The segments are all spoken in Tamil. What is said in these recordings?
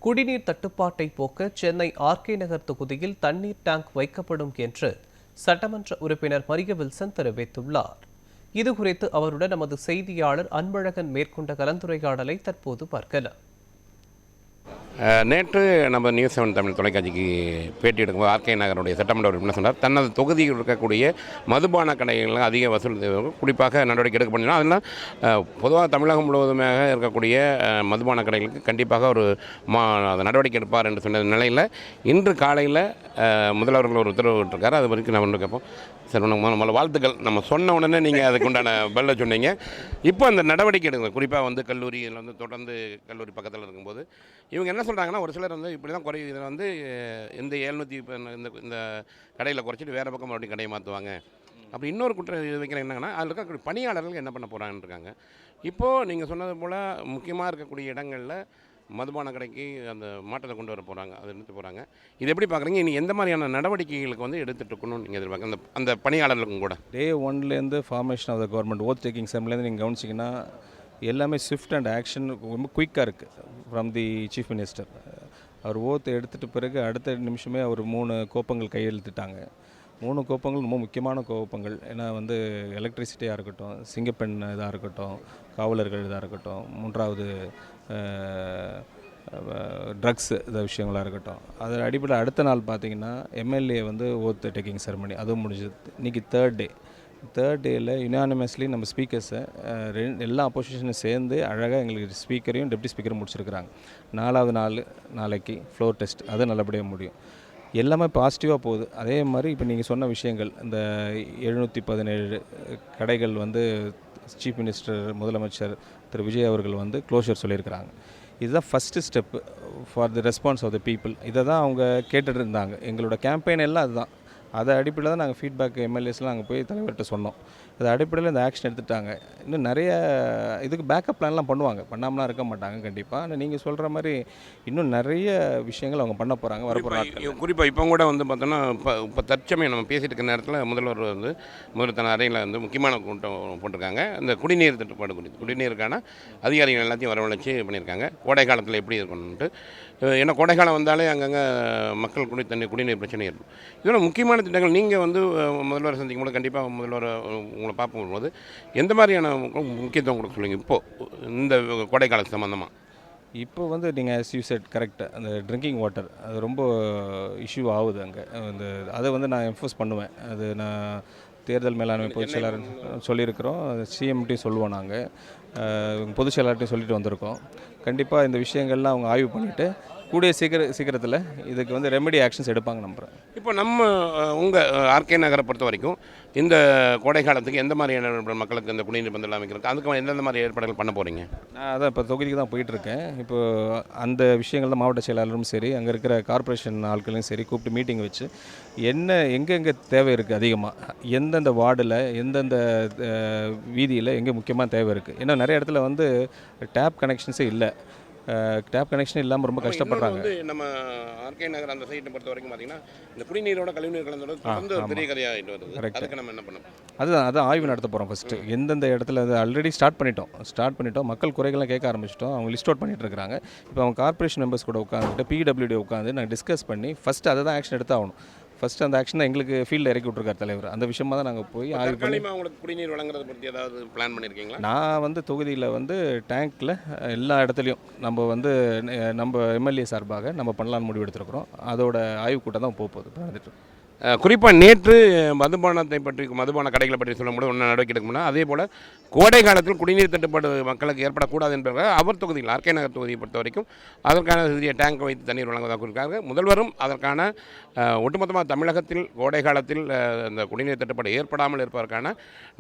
குடிநீர் தட்டுப்பாட்டை போக்க சென்னை ஆர்கே நகர் தொகுதியில் தண்ணீர் டேங்க் வைக்கப்படும் என்று சட்டமன்ற உறுப்பினர் மரிய வில்சன் தெரிவித்துள்ளார். இதுகுறித்து அவருடன் நமது செய்தியாளர் அன்பழகன் மேற்கொண்ட கலந்துரையாடலை தற்போது பார்க்கலாம். நேற்று நம்ம நியூஸ் 7 தமிழ் தொலைக்காட்சிக்கு பேட்டி எடுக்கும்போது ஆர்கே நகருடைய சட்டமன்ற உறுப்பினர் சொன்னார், தனது தொகுதியில் இருக்கக்கூடிய மதுபான கடைகள் அதிக வசூல் குறிப்பாக நடவடிக்கை எடுக்க பண்ணினா அதெல்லாம் பொதுவாக தமிழகம் முழுவதுமாக இருக்கக்கூடிய மதுபான கடைகளுக்கு கண்டிப்பாக ஒரு நடவடிக்கை எடுப்பார் என்று சொன்ன நிலையில் இன்று காலையில் முதல்வர்கள் ஒரு உத்தரவு விட்டுருக்காரு. அது வரைக்கும் நம்ம கேட்போம். சார் நம்மள வாழ்த்துக்கள். நம்ம சொன்ன உடனே நீங்கள் அதுக்கு உண்டான பதிலை சொன்னீங்க. இப்போ அந்த நடவடிக்கை எடுங்க, குறிப்பாக வந்து கல்லூரியில் வந்து தொடர்ந்து கல்லூரி பக்கத்தில் இருக்கும்போது இவங்க என்ன சொல்கிறாங்கன்னா, ஒரு சிலர் வந்து இப்படி தான் குறையும், இதில் வந்து இந்த 700 இந்த கடையில் குறைச்சிட்டு வேறு பக்கம் மறுபடியும் கடையை மாற்றுவாங்க. அப்படி இன்னொரு குற்றம் இது வைக்கிற என்னங்கன்னா, அதில் இருக்கக்கூடிய பணியாளர்கள் என்ன பண்ண போகிறாங்கன்னு இருக்காங்க. இப்போது நீங்கள் சொன்னது போல் முக்கியமாக இருக்கக்கூடிய இடங்களில் மதுபான கடைக்கு அந்த மாற்றத்தை கொண்டு வர போகிறாங்க, அதை எடுத்து போகிறாங்க. இது எப்படி பார்க்குறீங்க? இனி எந்த மாதிரியான நடவடிக்கைகளுக்கு வந்து எடுத்துகிட்டு இருக்கணும்னு நீங்கள் எதிர்பார்க்க அந்த பணியாளர்களுக்கும் கூட டே 1லேருந்து formation of the government oath taking செம்லேருந்து நீங்கள் கவனிச்சிங்கன்னா எல்லாமே ஸ்விஃப்ட் அண்ட் ஆக்ஷன் ரொம்ப குயிக்காக இருக்குது ஃப்ரம் தி சீஃப் மினிஸ்டர். அவர் ஓத்தை எடுத்துகிட்ட பிறகு அடுத்த நிமிஷமே அவர் 3 கோப்பங்கள் கையெழுத்திட்டாங்க. 3 கோப்பங்கள் ரொம்ப முக்கியமான கோப்பங்கள். ஏன்னா வந்து எலக்ட்ரிசிட்டியாக இருக்கட்டும், சிங்கப்பெண் இதாக இருக்கட்டும், காவலர்கள் இதாக இருக்கட்டும், 3வது ட்ரக்ஸ் இந்த விஷயங்களாக இருக்கட்டும். அது அடிப்படையில் அடுத்த நாள் பார்த்திங்கன்னா எம்எல்ஏ வந்து ஓத் டேக்கிங் செரமனி அதுவும் முடிஞ்சது. இன்றைக்கி தேர்ட் டேயில் யுனானிமஸ்லி நம்ம ஸ்பீக்கர்ஸை எல்லா அப்போசிஷனும் சேர்ந்து அழகாக எங்களுக்கு ஸ்பீக்கரையும் டெப்டி ஸ்பீக்கரும் முடிச்சிருக்கிறாங்க. 4வது நாளைக்கு ஃப்ளோர் டெஸ்ட் அது நல்லபடியாக முடியும். எல்லாமே பாசிட்டிவாக போகுது. அதே மாதிரி இப்போ நீங்கள் சொன்ன விஷயங்கள், இந்த 717 கடைகள் வந்து சீஃப் மினிஸ்டர் முதலமைச்சர் திரு விஜய் அவர்கள் வந்து க்ளோஷர் சொல்லியிருக்கிறாங்க. இதுதான் first step for the response of the people. இதை தான் அவங்க கேட்டுட்டு இருந்தாங்க. எங்களோட கேம்பெயின் எல்லாம் அதுதான். அதை அடிப்படையில் தான் நாங்கள் ஃபீட்பேக் எம்எல்ஏஸ்லாம் அங்கே போய் தலைவர்கிட்ட சொன்னோம். அது அடிப்படையில் இந்த ஆக்ஷன் எடுத்துட்டாங்க. இன்னும் நிறைய இதுக்கு பேக்கப் பிளான்லாம் பண்ணுவாங்க, பண்ணாமலாம் இருக்க மாட்டாங்க கண்டிப்பாக. ஆனால் நீங்கள் சொல்கிற மாதிரி இன்னும் நிறைய விஷயங்கள் அவங்க பண்ண போகிறாங்க வரப்போகிறாங்க. குறிப்பாக இப்போ கூட வந்து பார்த்தோன்னா இப்போ தற்சமயம் நம்ம பேசிகிட்டு இருக்க நேரத்தில் முதல்வர் வந்து தன் அறையில் வந்து முக்கியமான கூட்டம் போட்டிருக்காங்க. இந்த குடிநீர் தட்டுப்பாடு குறித்து குடிநீருக்கான அதிகாரிகள் எல்லாத்தையும் வரவழைச்சி பண்ணியிருக்காங்க. கோடை காலத்தில் எப்படி இருக்கணும்ட்டு. ஏன்னா கோடைக்காலம் வந்தாலே அங்கங்கே மக்கள் குடிநீர் பிரச்சனை இருக்கும். இதோட முக்கியமான திட்டங்கள் நீங்கள் வந்து முதல்வர் சந்திக்கும் போது கண்டிப்பாக முதல்வர் உங்களை பார்க்கும்போது எந்த மாதிரியான முக்கியத்துவம் கொடுக்க சொல்லுங்கள் இப்போது இந்த கோடைக்கால சம்மந்தமாக? இப்போ வந்து நீங்கள் as you said கரெக்ட், அந்த ட்ரிங்கிங் வாட்டர் அது ரொம்ப இஷ்யூ ஆகுது அங்கே. அதை வந்து நான் என்ஃபோர்ஸ் பண்ணுவேன். அது நான் தேர்தல் மேலாண்மை பொதுச் செயலாளர் சொல்லியிருக்கிறோம், சிஎம்டி சொல்லுவோம், நாங்கள் பொதுச் செயலாளர்கிட்டையும் சொல்லிட்டு வந்திருக்கோம். கண்டிப்பாக இந்த விஷயங்கள்லாம் அவங்க ஆய்வு பண்ணிவிட்டு கூடிய சீக்கிரத்தில் இதுக்கு வந்து ரெமெடி ஆக்ஷன்ஸ் எடுப்பாங்க நம்புகிறேன். இப்போ நம்ம உங்கள் ஆர்கே நகரை பொறுத்த வரைக்கும் இந்த கோடை காலத்துக்கு எந்த மாதிரியான மக்களுக்கு இந்த குடிநீர் பந்தல் அமைக்கிறதுக்கு அதுக்கு எந்தெந்த மாதிரி ஏற்பாடுகள் பண்ண போகிறீங்க? நான் அதான் இப்போ தொகுதிக்கு தான் போயிட்டுருக்கேன். இப்போது அந்த விஷயங்கள் தான் மாவட்ட செயலாளரும் சரி, அங்கே இருக்கிற கார்ப்பரேஷன் ஆட்களையும் சரி கூப்பிட்டு மீட்டிங் வச்சு எங்கெங்கே தேவை இருக்குது அதிகமாக, எந்தெந்த வார்டில் எந்தெந்த வீதியில் எங்கே முக்கியமாக தேவை இருக்குது. ஏன்னா நிறைய இடத்துல வந்து டேப் கனெக்ஷன்ஸே இல்லை. டேப் கனெக்ஷன் இல்லாமல் ரொம்ப கஷ்டப்படுறாங்க. நம்ம ஆர்கே நகர் அந்த சைட்டை பொறுத்த வரைக்கும் பார்த்தீங்கன்னா இந்த குடிநீரோட கழிவுநீர் கலந்தோட தொடர்ந்து ஒரு பெரிய கதையாகிட்டு வருது. அதுக்கு நம்ம என்ன பண்ணணும்? அதான் ஆய்வு நடத்த போகிறோம். ஃபஸ்ட்டு எந்தெந்த இடத்துல அது ஆல்ரெடி ஸ்டார்ட் பண்ணிட்டோம். மக்கள் குறைகள்லாம் கேட்க ஆரம்பிச்சிட்டோம். அவங்க லிஸ்ட் அவுட் பண்ணிட்டு இருக்கிறாங்க. இப்போ அவங்க கார்ப்பரேஷன் மெம்பர்ஸ் கூட உட்காந்துட்டு பிடபிள்யூடி உட்காந்து நாங்கள் டிஸ்கஸ் பண்ணி ஃபஸ்ட்டு அதை தான் ஆக்ஷன் எடுத்தாகணும். ஃபஸ்ட்டு அந்த ஆக்ஷன் தான் எங்களுக்கு ஃபீல்டில் இறக்கி விட்ருக்கார் தலைவர். அந்த விஷயமா தான் நாங்கள் போய் ஆய்வு பண்ணி அவங்களுக்கு குடிநீர் வழங்குறத பற்றி ஏதாவது பிளான் பண்ணியிருக்கீங்களா? நான் வந்து தொகுதியில் வந்து டேங்க்கில் எல்லா இடத்துலையும் நம்ம எம்எல்ஏ சார்பாக நம்ம பண்ணலான்னு முடிவு எடுத்துருக்குறோம். அதோட ஆய்வு கூட்டம் தான் போகுது நடந்துட்டு. குறிப்பாக நேற்று மதுபான கடைகளை பற்றி சொல்லும்போது ஒன்று நடவடிக்கை எடுக்கணும்னா, அதே போல் கோடை காலத்தில் குடிநீர் தட்டுப்பாடு மக்களுக்கு ஏற்படக்கூடாது என்பதாக அவர் தொகுதியில் ஆர்கே நகர் தொகுதியை பொறுத்த வரைக்கும் அதற்கான சிறிய டேங்க் வைத்து தண்ணீர் வழங்குவதாக இருக்காங்க. முதல்வரும் அதற்கான ஒட்டுமொத்தமாக தமிழகத்தில் கோடை காலத்தில் இந்த குடிநீர் தட்டுப்பாடு ஏற்படாமல் இருப்பதற்கான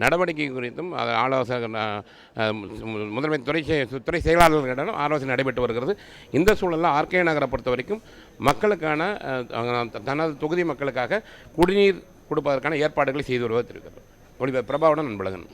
நடவடிக்கை குறித்தும் ஆலோசனை முதன்மை துறை செயலாளர்களிடம் ஆலோசனை நடைபெற்று வருகிறது. இந்த சூழலில் ஆர்கே நகரை பொறுத்த வரைக்கும் மக்களுக்கான தனது தொகுதி மக்களுக்காக குடிநீர் கொடுப்பதற்கான ஏற்பாடுகளை செய்து வருவதற்கு பிரபாவுடன் அன்பழகன்.